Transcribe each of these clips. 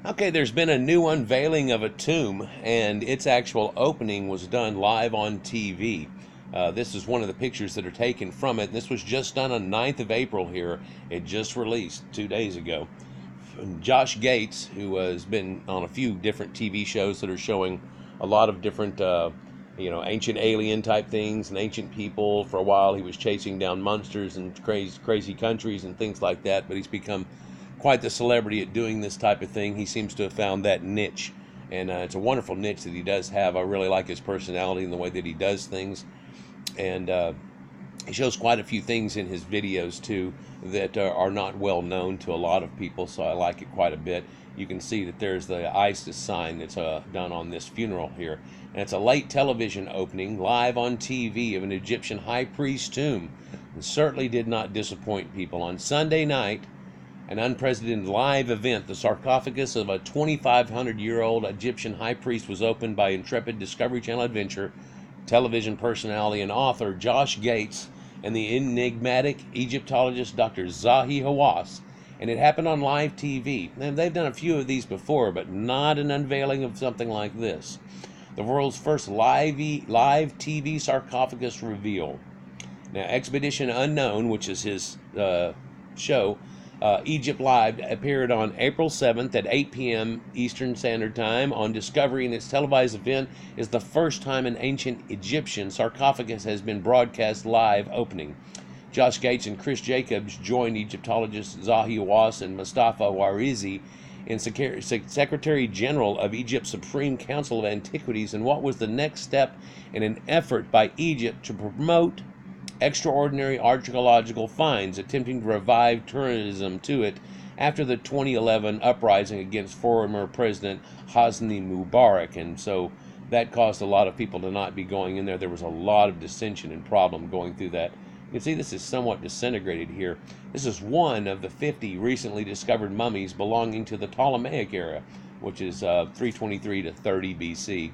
Okay, there's been a new unveiling of a tomb, and its actual opening was done live on TV. This is one of the pictures that are taken from it. This was just done on 9th of April here. It just released 2 days ago. Josh Gates, who has been on a few different TV shows that are showing a lot of different, ancient alien type things and ancient people. For a while, he was chasing down monsters and crazy countries and things like that, but he's become quite the celebrity at doing this type of thing. He seems to have found that niche, and it's a wonderful niche that he does have. I really like his personality and the way that he does things, and he shows quite a few things in his videos too that are not well known to a lot of people, so I like it quite a bit. You can see that there's the ISIS sign that's done on this funeral here, and it's a late television opening live on TV of an Egyptian high priest tomb. It certainly did not disappoint people. On Sunday night, an unprecedented live event, the sarcophagus of a 2,500-year-old Egyptian high priest, was opened by intrepid Discovery Channel adventure, television personality, and author Josh Gates and the enigmatic Egyptologist Dr. Zahi Hawass, and it happened on live TV. And they've done a few of these before, but not an unveiling of something like this. The world's first live TV sarcophagus reveal. Now, Expedition Unknown, which is his show, Egypt Live, appeared on April 7th at 8 p.m. Eastern Standard Time on Discovery, and its televised event is the first time an ancient Egyptian sarcophagus has been broadcast live opening. Josh Gates and Chris Jacobs joined Egyptologists Zahi Hawass and Mustafa Warizi in Secretary General of Egypt's Supreme Council of Antiquities, and what was the next step in an effort by Egypt to promote extraordinary archaeological finds, attempting to revive tourism to it after the 2011 uprising against former President Hosni Mubarak. And so that caused a lot of people to not be going in there. There was a lot of dissension and problem going through that. You can see this is somewhat disintegrated here. This is one of the 50 recently discovered mummies belonging to the Ptolemaic era, which is 323 to 30 BC.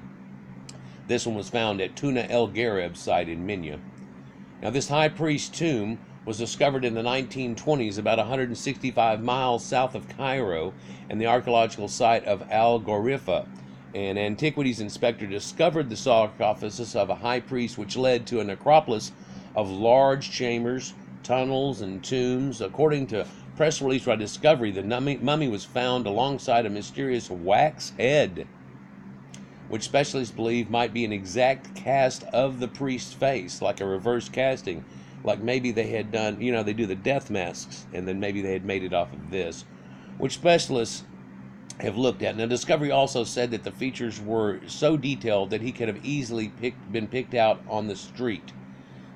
This one was found at Tuna El Gareb site in Minya. Now, this high priest tomb was discovered in the 1920s about 165 miles south of Cairo in the archaeological site of Al Ghorifa. An antiquities inspector discovered the sarcophagus of a high priest, which led to a necropolis of large chambers, tunnels, and tombs. According to press release by Discovery, the mummy was found alongside a mysterious wax head, which specialists believe might be an exact cast of the priest's face, like a reverse casting, like maybe they had done, they do the death masks, and then maybe they had made it off of this, which specialists have looked at. Now, Discovery also said that the features were so detailed that he could have easily been picked out on the street.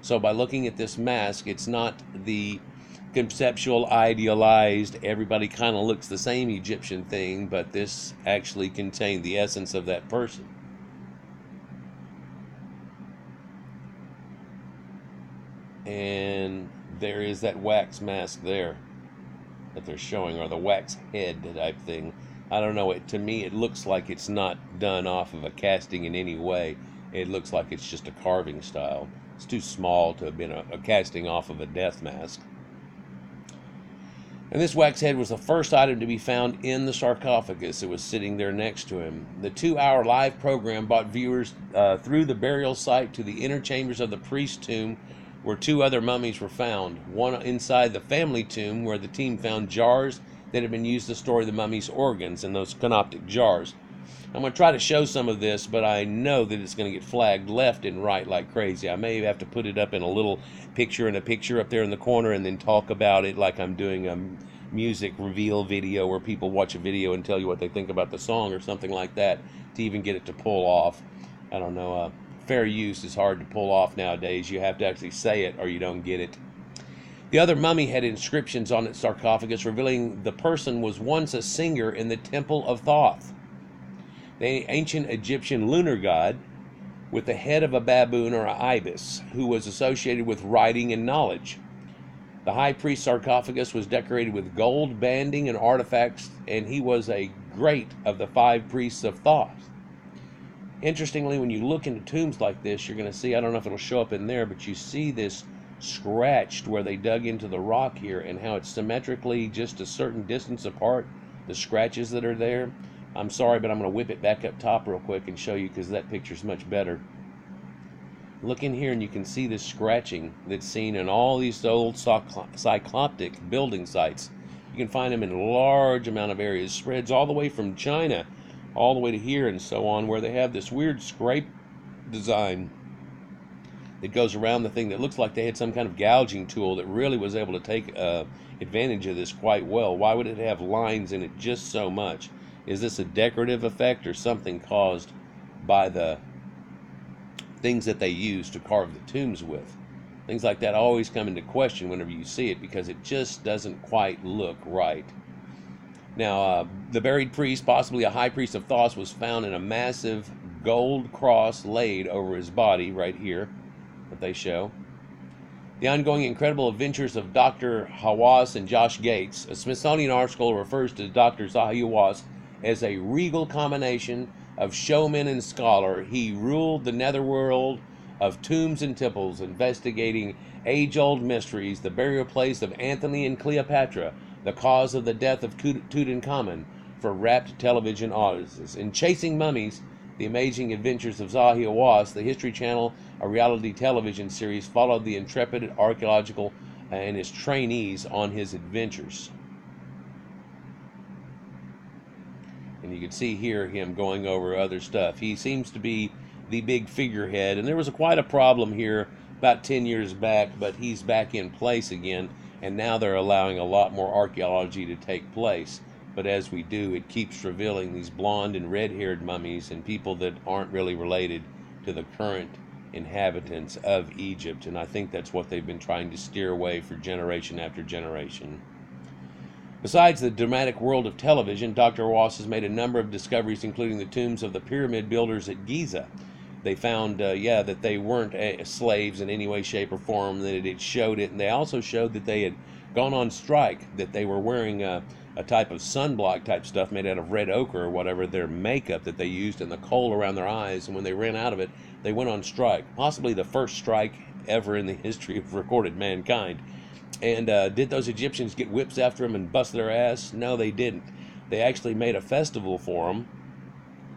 So by looking at this mask, it's not the conceptual, idealized, everybody kind of looks the same Egyptian thing, but this actually contained the essence of that person. And there is that wax mask there that they're showing, or the wax head type thing. I don't know, to me it looks like it's not done off of a casting in any way. It looks like it's just a carving style. It's too small to have been a casting off of a death mask. And this wax head was the first item to be found in the sarcophagus. It was sitting there next to him. The 2-hour live program brought viewers through the burial site to the inner chambers of the priest's tomb, where 2 other mummies were found. One inside the family tomb, where the team found jars that had been used to store the mummy's organs in those canoptic jars. I'm going to try to show some of this, but I know that it's going to get flagged left and right like crazy. I may have to put it up in a little picture up there in the corner, and then talk about it like I'm doing a music reveal video where people watch a video and tell you what they think about the song or something like that, to even get it to pull off. I don't know. Fair use is hard to pull off nowadays. You have to actually say it or you don't get it. The other mummy had inscriptions on its sarcophagus revealing the person was once a singer in the temple of Thoth, the ancient Egyptian lunar god, with the head of a baboon or an ibis, who was associated with writing and knowledge. The high priest sarcophagus was decorated with gold banding and artifacts, and he was a great of the 5 priests of Thoth. Interestingly, when you look into tombs like this, you're going to see, I don't know if it'll show up in there, but you see this scratched where they dug into the rock here, and how it's symmetrically just a certain distance apart the scratches that are there. I'm sorry, but I'm going to whip it back up top real quick and show you, because that picture's much better. Look in here and you can see the scratching that's seen in all these old cycloptic building sites. You can find them in a large amount of areas, spreads all the way from China all the way to here and so on, where they have this weird scrape design that goes around the thing that looks like they had some kind of gouging tool that really was able to take advantage of this quite well. Why would it have lines in it just so much? Is this a decorative effect or something caused by the things that they use to carve the tombs with? Things like that always come into question whenever you see it, because it just doesn't quite look right. Now, the buried priest, possibly a high priest of Thoth, was found in a massive gold cross laid over his body right here that they show. The ongoing incredible adventures of Dr. Hawass and Josh Gates. A Smithsonian article refers to Dr. Zahi Hawass as a regal combination of showman and scholar. He ruled the netherworld of tombs and temples, investigating age-old mysteries, the burial place of Antony and Cleopatra, the cause of the death of Tutankhamun, for rapt television audiences. In Chasing Mummies, The Amazing Adventures of Zahi Hawass, the History Channel, a reality television series, followed the intrepid archaeological and his trainees on his adventures. And you can see here him going over other stuff. He seems to be the big figurehead, and there was quite a problem here about 10 years back, but he's back in place again, and now they're allowing a lot more archaeology to take place. But as we do, it keeps revealing these blonde and red-haired mummies and people that aren't really related to the current inhabitants of Egypt, and I think that's what they've been trying to steer away for generation after generation. Besides the dramatic world of television, Dr. Hawass has made a number of discoveries, including the tombs of the pyramid builders at Giza. They found, that they weren't slaves in any way, shape, or form, that it showed it, and they also showed that they had gone on strike, that they were wearing a type of sunblock type stuff made out of red ochre or whatever, their makeup that they used, and the coal around their eyes, and when they ran out of it, they went on strike. Possibly the first strike ever in the history of recorded mankind. And did those Egyptians get whips after them and bust their ass? No, they didn't. They actually made a festival for them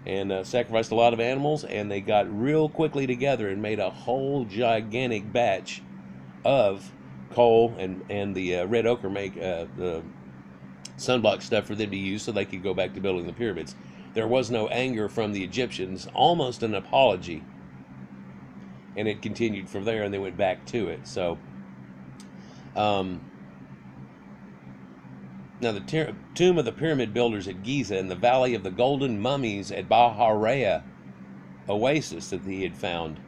and sacrificed a lot of animals, and they got real quickly together and made a whole gigantic batch of coal and the red ochre the sunblock stuff for them to use so they could go back to building the pyramids. There was no anger from the Egyptians, almost an apology, and it continued from there, and they went back to it. So now the tomb of the pyramid builders at Giza and the Valley of the Golden Mummies at Bahariya oasis that he had found.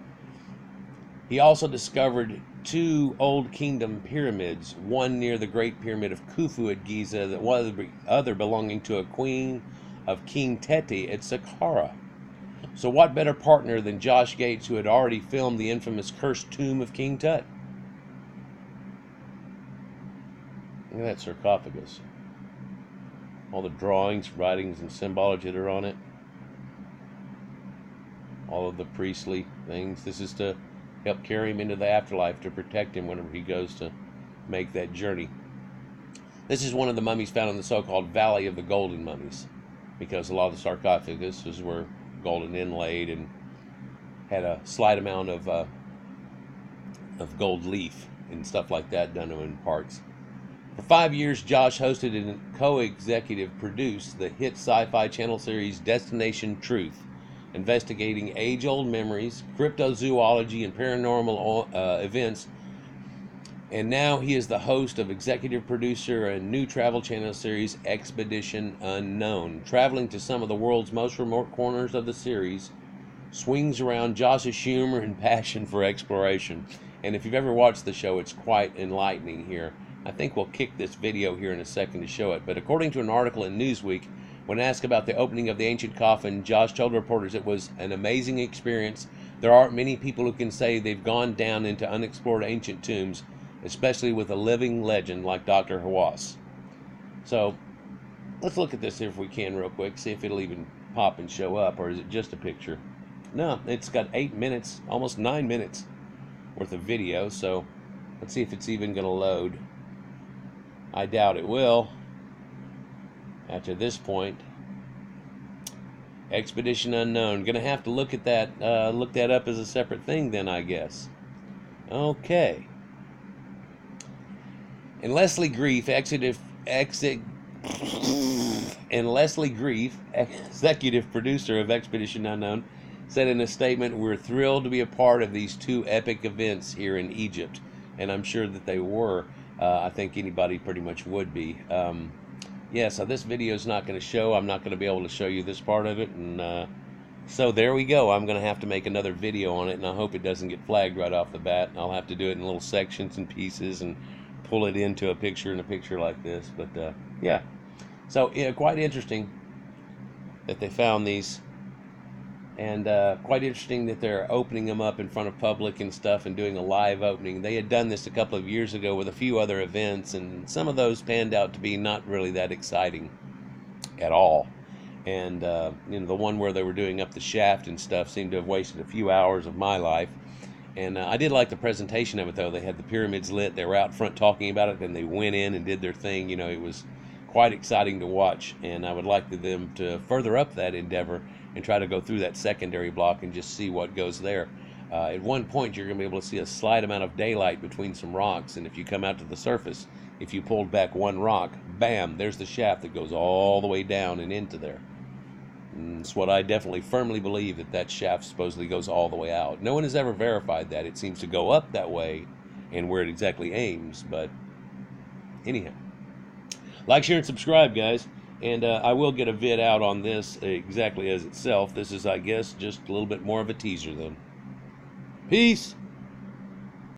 He also discovered 2 Old Kingdom pyramids, one near the Great Pyramid of Khufu at Giza, the other belonging to a queen of King Teti at Saqqara. So what better partner than Josh Gates, who had already filmed the infamous Cursed Tomb of King Tut? Look at that sarcophagus. All the drawings, writings, and symbology that are on it. All of the priestly things. This is to help carry him into the afterlife, to protect him whenever he goes to make that journey. This is one of the mummies found in the so-called Valley of the Golden Mummies, because a lot of the sarcophaguses were golden inlaid and had a slight amount of gold leaf and stuff like that done to them in parts. For 5 years, Josh hosted and co-executive produced the hit sci-fi channel series Destination Truth, investigating age-old memories, cryptozoology, and paranormal events. And now he is the host of executive producer a new travel channel series, Expedition Unknown. Traveling to some of the world's most remote corners of the series swings around Josh's humor and passion for exploration. And if you've ever watched the show, it's quite enlightening here. I think we'll kick this video here in a second to show it. But according to an article in Newsweek, when asked about the opening of the ancient coffin, Josh told reporters it was an amazing experience. There aren't many people who can say they've gone down into unexplored ancient tombs, especially with a living legend like Dr. Hawass. So let's look at this here if we can real quick, see if it'll even pop and show up, or is it just a picture? No, it's got 8 minutes, almost 9 minutes worth of video, so let's see if it's even going to load. I doubt it will. After this point, Expedition Unknown. Gonna have to look at that, look that up as a separate thing then, I guess. Okay. And Leslie Grief, executive producer of Expedition Unknown, said in a statement, "We're thrilled to be a part of these two epic events here in Egypt." And I'm sure that they were. I think anybody pretty much would be. Yeah, so this video is not going to show. I'm not going to be able to show you this part of it. And so there we go. I'm going to have to make another video on it, and I hope it doesn't get flagged right off the bat. I'll have to do it in little sections and pieces and pull it into a picture like this. But yeah, so yeah, quite interesting that they found these. And quite interesting that they're opening them up in front of public and stuff and doing a live opening. They had done this a couple of years ago with a few other events, and some of those panned out to be not really that exciting at all. And you know, the one where they were doing up the shaft and stuff seemed to have wasted a few hours of my life. And I did like the presentation of it, though. They had the pyramids lit. They were out front talking about it, then they went in and did their thing. You know, it was quite exciting to watch, and I would like them to further up that endeavor and try to go through that secondary block and just see what goes there. At one point, you're going to be able to see a slight amount of daylight between some rocks, and if you come out to the surface, if you pulled back one rock, bam, there's the shaft that goes all the way down and into there. And it's what I definitely firmly believe, that that shaft supposedly goes all the way out. No one has ever verified that. It seems to go up that way and where it exactly aims, but anyhow. Like, share, and subscribe, guys. And I will get a vid out on this exactly as itself. This is, I guess, just a little bit more of a teaser then. Peace!